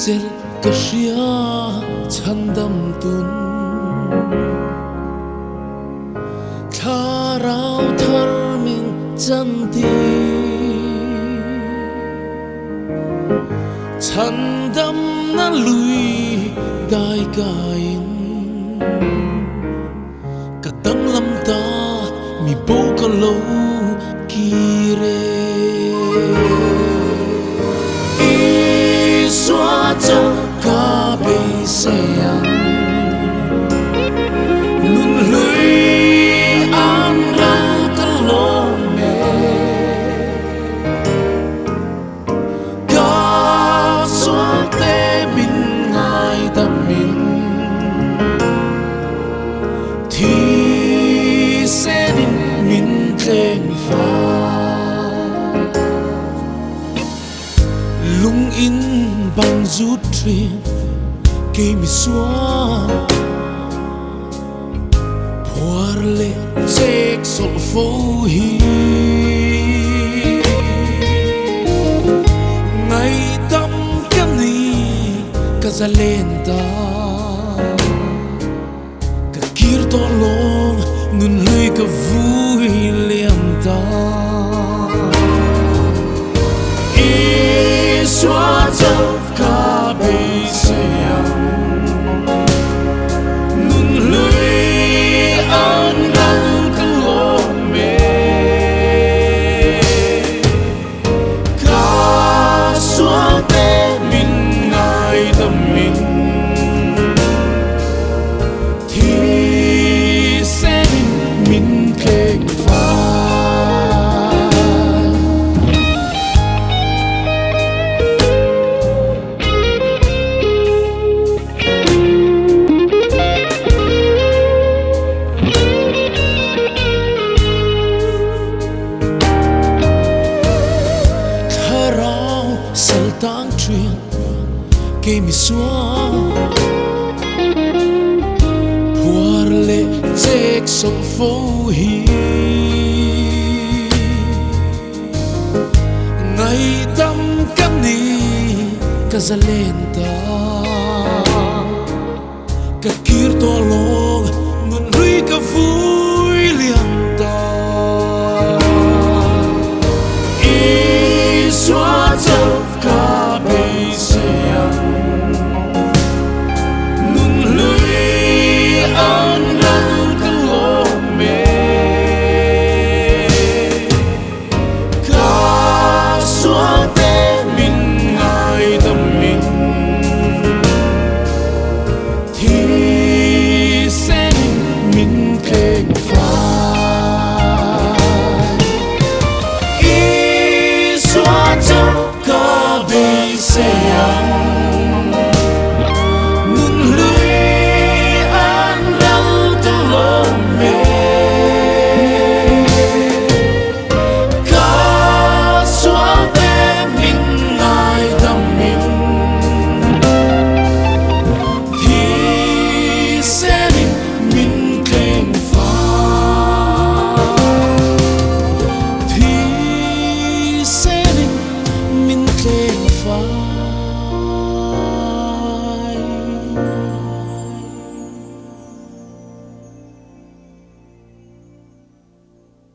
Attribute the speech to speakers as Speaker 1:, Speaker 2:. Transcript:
Speaker 1: chel ka ria chandam tun tharau thar min chanti chandam na lui dai kain ka dang lam ta mi bo ka lo ki re i xóa cho ka be se ang nun lui an ra ka lo me ka xóa te min ngai ta min thì sẽ đến min trên pha lung in bằng rút riêng kê mi xóa puar lệ check sol phố hi ngày tâm cái ni cả gia lên ta cả kir to long nun lui cả vui liam ta i xóa cho cả bề sẹo nun lui an nắng cả lo mê cả xóa te mình ngài tâm mình thì sẽ mình kề tang truyền kê mi xóa puar lệ check sông phố hi ngày tâm cam ni cả gia lên ta cả kir to long nun rui cả vui liang